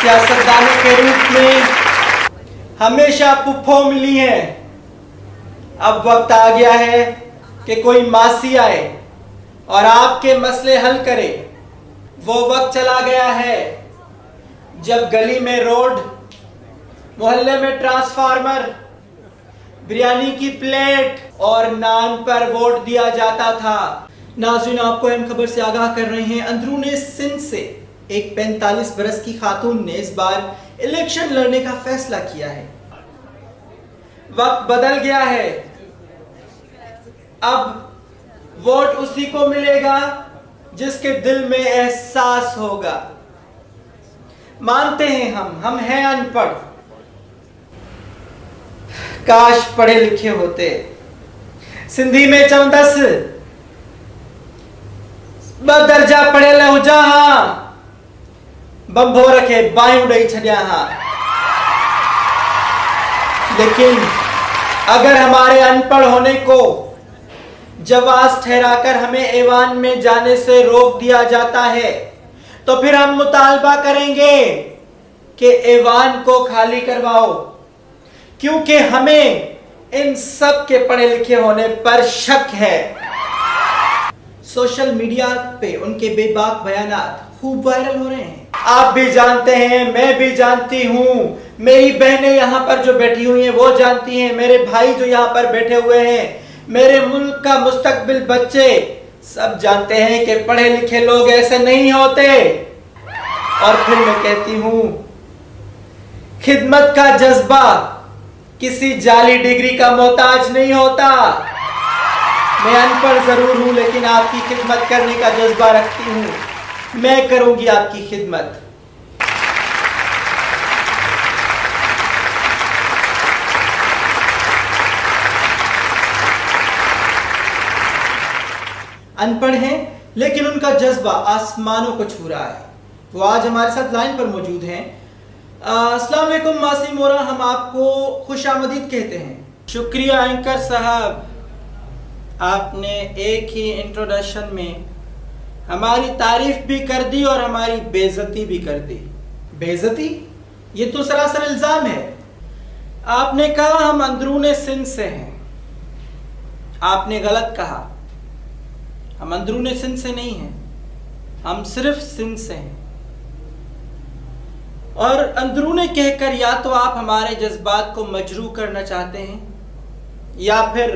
सियासतदानों के रूप में हमेशा पुप्पो मिली हैं। अब वक्त आ गया है कि कोई मासी आए और आपके मसले हल करे। वो वक्त चला गया है जब गली में रोड, मोहल्ले में ट्रांसफार्मर, बिरयानी की प्लेट और नान पर वोट दिया जाता था। नाज़रीन, आपको अहम खबर से आगाह कर रहे हैं। अंदरूने सिंध से एक 45 बरस की खातून ने इस बार इलेक्शन लड़ने का फैसला किया है। वक्त बदल गया है। अब वोट उसी को मिलेगा जिसके दिल में एहसास होगा। मानते हैं हम हैं अनपढ़, काश पढ़े लिखे होते। सिंधी में चवंदस दर्जा पढ़ियल हुजा हां, बंभो रखे बायूं ॾेई छॾिया हां। लेकिन अगर हमारे अनपढ़ होने को जवाज ठहराकर हमें ऐवान में जाने से रोक दिया जाता है तो फिर हम मुतालबा करेंगे कि ऐवान को खाली करवाओ, क्योंकि हमें इन सब के पढ़े लिखे होने पर शक है। सोशल मीडिया पे उनके बेबाक बयानात खूब वायरल हो रहे हैं। आप भी जानते हैं, मैं भी जानती हूं, मेरी बहनें यहाँ पर जो बैठी हुई हैं वो जानती हैं, मेरे भाई जो यहाँ पर बैठे हुए हैं, मेरे मुल्क का मुस्तकबिल बच्चे सब जानते हैं कि पढ़े लिखे लोग ऐसे नहीं होते। और फिर मैं कहती हूं, खिदमत का जज्बा किसी जाली डिग्री का मोहताज नहीं होता। मैं अनपढ़ जरूर हूं, लेकिन आपकी खिदमत करने का जज्बा रखती हूं। मैं करूंगी आपकी खिदमत। अनपढ़ हैं, लेकिन उनका जज्बा आसमानों को छू रहा है। वो आज हमारे साथ लाइन पर मौजूद हैं। अस्सलाम वालेकुम मासी मोरा, हम आपको खुशामदीद कहते हैं। शुक्रिया एंकर साहब, आपने एक ही इंट्रोडक्शन में हमारी तारीफ भी कर दी और हमारी बेइज्जती भी कर दी। बेइज्जती? ये तो सरासर इल्जाम है। आपने कहा हम अंदरूने सिंध से हैं। आपने गलत कहा। हम अंदरूने सिंध से नहीं हैं, हम सिर्फ सिंध से हैं। और अंदरूने कहकर या तो आप हमारे जज्बात को मजरू करना चाहते हैं, या फिर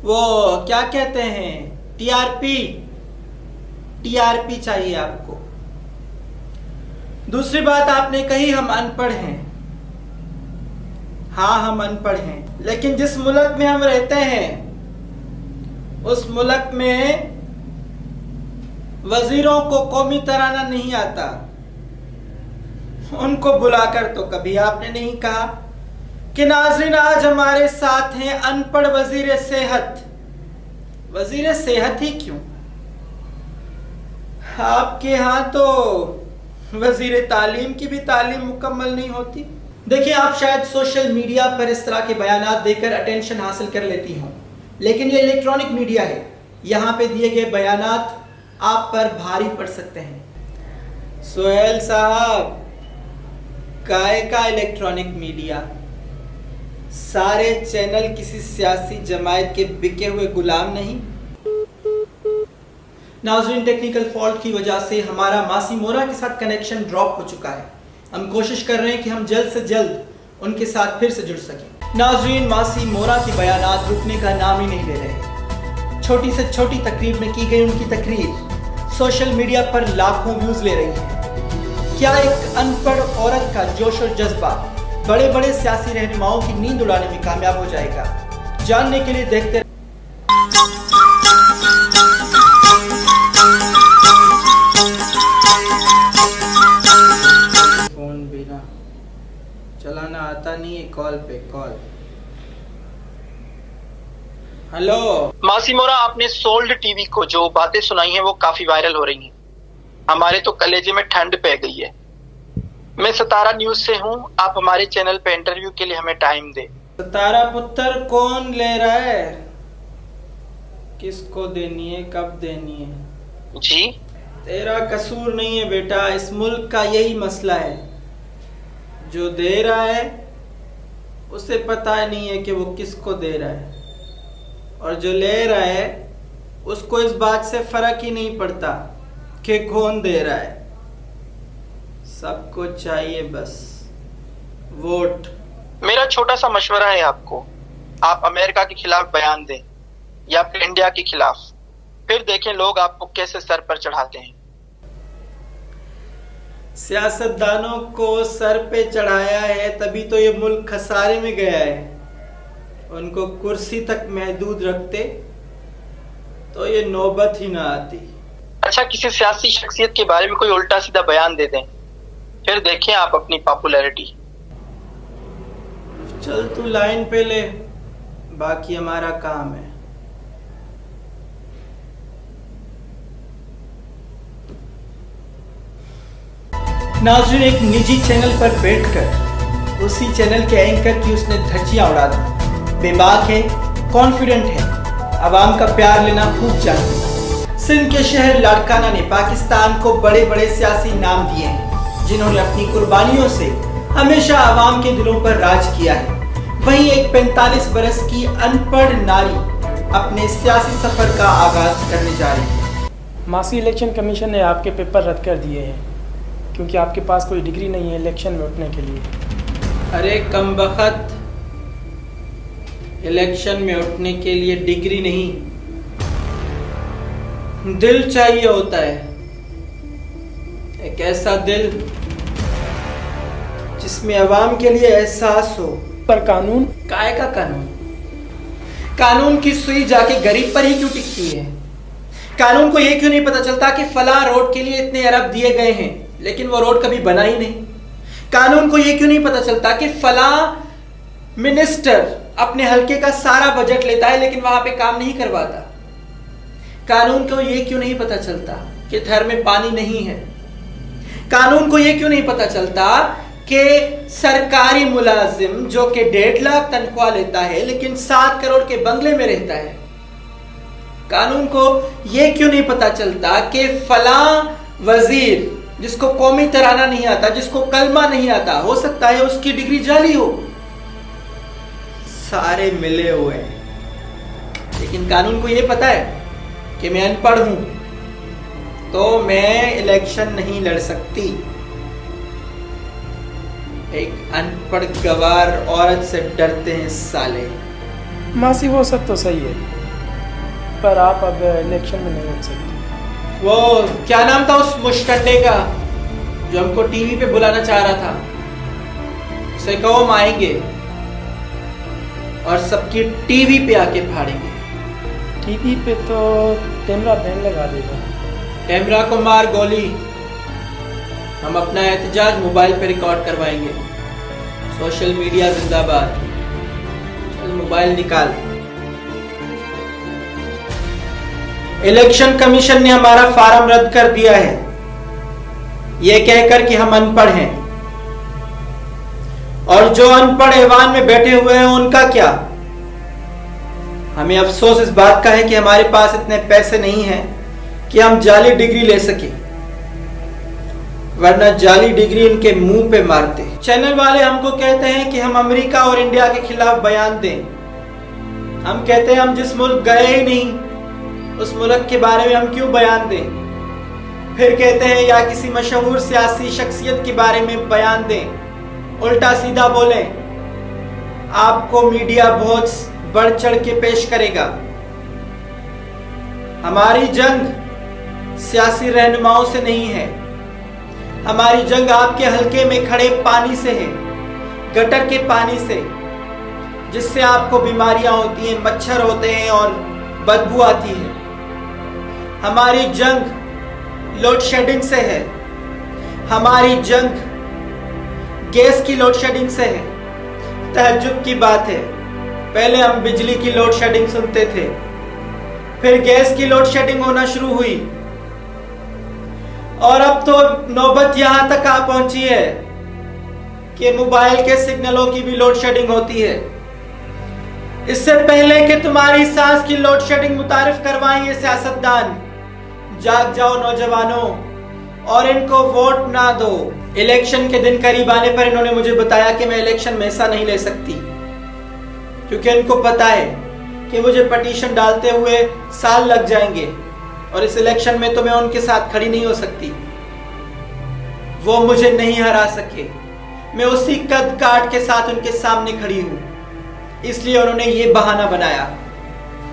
वो क्या कहते हैं, टीआरपी चाहिए आपको। दूसरी बात आपने कही हम अनपढ़ हैं। हाँ, हम अनपढ़ हैं, लेकिन जिस मुल्क में हम रहते हैं उस मुल्क में वजीरों को कौमी तराना नहीं आता। उनको बुलाकर तो कभी आपने नहीं कहा कि नाज़रीन आज हमारे साथ हैं अनपढ़ वजीर सेहत। वजीर सेहत ही क्यों, आपके यहाँ तो वजीर तालीम की भी तालीम मुकम्मल नहीं होती। देखिए, आप शायद सोशल मीडिया पर इस तरह के बयानात देकर अटेंशन हासिल कर लेती हों, लेकिन ये इलेक्ट्रॉनिक मीडिया है। यहाँ पे दिए गए बयानात आप पर भारी पड़ सकते हैं। सोहेल साहब, काय का इलेक्ट्रॉनिक मीडिया? सारे चैनल किसी सियासी जमायत के बिके हुए गुलाम नहीं। नाज़रीन, टेक्निकल फॉल्ट की वजह से हमारा मासी मोरा के साथ कनेक्शन ड्रॉप हो चुका है। हम कोशिश कर रहे हैं कि हम जल्द से जल्द उनके साथ फिर से जुड़ सकें। नाज़रीन, मासी मोरा की बयानात रुकने का नाम ही नहीं ले रहे। छोटी से छोटी तकरीर में की गई उनकी तकरीर सोशल मीडिया पर लाखों व्यूज ले रही है। क्या एक अनपढ़ औरत का जोश और जज्बा बड़े बड़े सियासी रहनुमाओं की नींद उड़ाने में कामयाब हो जाएगा? जानने के लिए देखते फोन बिना चलाना आता नहीं है। कॉल पे कॉल। हेलो मासी मोरा, आपने सोल्ड टीवी को जो बातें सुनाई हैं वो काफी वायरल हो रही हैं। हमारे तो कलेजे में ठंड पै गई है। मैं सतारा न्यूज से हूँ, आप हमारे चैनल पे इंटरव्यू के लिए हमें टाइम दे। सतारा पुत्र कौन ले रहा है? किसको देनी है, कब देनी है? जी, तेरा कसूर नहीं है बेटा, इस मुल्क का यही मसला है। जो दे रहा है उसे पता नहीं है कि वो किसको दे रहा है, और जो ले रहा है उसको इस बात से फर्क ही नहीं पड़ता कि कौन दे रहा है। सबको चाहिए बस वोट। मेरा छोटा सा मशवरा है आपको, आप अमेरिका के खिलाफ बयान दें या फिर इंडिया के खिलाफ, फिर देखें लोग आपको कैसे सर पर चढ़ाते हैं। सियासतदानों को सर पे चढ़ाया है तभी तो ये मुल्क खसारे में गया है। उनको कुर्सी तक महदूद रखते तो ये नौबत ही ना आती। अच्छा, किसी सियासी शख्सियत के बारे में कोई उल्टा सीधा बयान दे दें, फिर देखें आप अपनी पॉपुलैरिटी। चल तू लाइन पे ले, बाकी हमारा काम है। नाज़रीन, एक निजी चैनल पर बैठकर उसी चैनल के एंकर की उसने धज्जियां उड़ा दी। बेबाक है, कॉन्फिडेंट है, आवाम का प्यार लेना खूब जानते। सिंध के शहर लाड़काना ने पाकिस्तान को बड़े बड़े सियासी नाम दिए हैं, जिन्होंने अपनी कुर्बानियों से हमेशा आवाम के दिलों पर राज किया है। वहीं एक 45 बरस की अनपढ़ नारी अपने सियासी सफर का आगाज करने जा रही है। मासी इलेक्शन कमीशन ने आपके पेपर रद्द कर दिए हैं क्योंकि आपके पास कोई डिग्री नहीं है इलेक्शन में उठने के लिए। अरे कमबख्त, इलेक्शन में उठने के लिए डिग्री नहीं, दिल चाहिए होता है। एक ऐसा दिल जिसमें अवाम के लिए एहसास हो। पर कानून, काय का कानून? कानून की सुई जाके गरीब पर ही क्यों टिकती है? कानून को यह क्यों नहीं पता चलता कि फला रोड के लिए इतने अरब दिए गए हैं लेकिन वो रोड कभी बना ही नहीं? कानून को यह क्यों नहीं पता चलता कि फला मिनिस्टर अपने हलके का सारा बजट लेता है लेकिन वहां पे काम नहीं करवाता? कानून को यह क्यों नहीं पता चलता कि घर में पानी नहीं है? कानून को यह क्यों नहीं पता चलता कि सरकारी मुलाजिम जो कि 1.5 लाख तनख्वाह लेता है लेकिन 7 करोड़ के बंगले में रहता है? कानून को यह क्यों नहीं पता चलता कि फला वजीर जिसको कौमी तराना नहीं आता, जिसको कलमा नहीं आता, हो सकता है उसकी डिग्री जाली हो? सारे मिले हुए हैं, लेकिन कानून को यह पता है कि मैं अनपढ़ हूं तो मैं इलेक्शन नहीं लड़ सकती। एक अनपढ़ गवार औरत से डरते हैं साले। मासी वो सब तो सही है, पर आप अब इलेक्शन में नहीं उठ सकते। वो क्या नाम था उस मुश्तंडे का जो हमको टीवी पे बुलाना चाह रहा था? उसे कहो हम आएंगे और सबकी टीवी पे आके फाड़ेंगे। टीवी पे तो कैमरा बैन लगा देगा। कैमरा को मार गोली, हम अपना एहतजाज मोबाइल पे रिकॉर्ड करवाएंगे। सोशल मीडिया जिंदाबाद। चल मोबाइल निकाल। इलेक्शन कमीशन ने हमारा फार्म रद्द कर दिया है, यह कहकर कि हम अनपढ़ हैं। और जो अनपढ़ ऐवान में बैठे हुए हैं उनका क्या? हमें अफसोस इस बात का है कि हमारे पास इतने पैसे नहीं हैं कि हम जाली डिग्री ले सके, वरना जाली डिग्री इनके मुंह पे मारते। चैनल वाले हमको कहते हैं कि हम अमेरिका और इंडिया के खिलाफ बयान दें। हम कहते हैं हम जिस मुल्क गए ही नहीं उस मुल्क के बारे में हम क्यों बयान दें? फिर कहते हैं या किसी मशहूर सियासी शख्सियत के बारे में बयान दें। उल्टा सीधा बोलें, आपको मीडिया बहुत बढ़ चढ़ के पेश करेगा। हमारी जंग सियासी रहनुमाओं से नहीं है, हमारी जंग आपके हलके में खड़े पानी से है, गटर के पानी से, जिससे आपको बीमारियां होती हैं, मच्छर होते हैं और बदबू आती है। हमारी जंग लोड शेडिंग से है, हमारी जंग गैस की लोड शेडिंग से है। तहज्जुब की बात है, पहले हम बिजली की लोड शेडिंग सुनते थे, फिर गैस की लोड शेडिंग होना शुरू हुई और अब तो नौबत यहां तक आ पहुंची है कि मोबाइल के सिग्नलों की भी लोड शेडिंग होती है। इससे पहले कि तुम्हारी सांस की लोड शेडिंग मुतारिफ करवाएं ये सियासतदान, जाग जाओ नौजवानों, और इनको वोट ना दो। इलेक्शन के दिन करीब आने पर इन्होंने मुझे बताया कि मैं इलेक्शन में हिस्सा नहीं ले सकती, क्योंकि इनको पता है कि मुझे पटिशन डालते हुए साल लग जाएंगे और इस इलेक्शन में तो मैं उनके साथ खड़ी नहीं हो सकती। वो मुझे नहीं हरा सके, मैं उसी कद काठ के साथ उनके सामने खड़ी हूं। इसलिए उन्होंने ये बहाना बनाया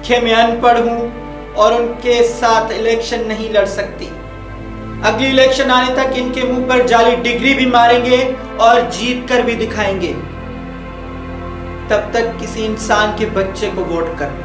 कि मैं अनपढ़ हूं और उनके साथ इलेक्शन नहीं लड़ सकती। अगली इलेक्शन आने तक इनके मुंह पर जाली डिग्री भी मारेंगे और जीत कर भी दिखाएंगे। तब तक किसी इंसान के बच्चे को वोट करना।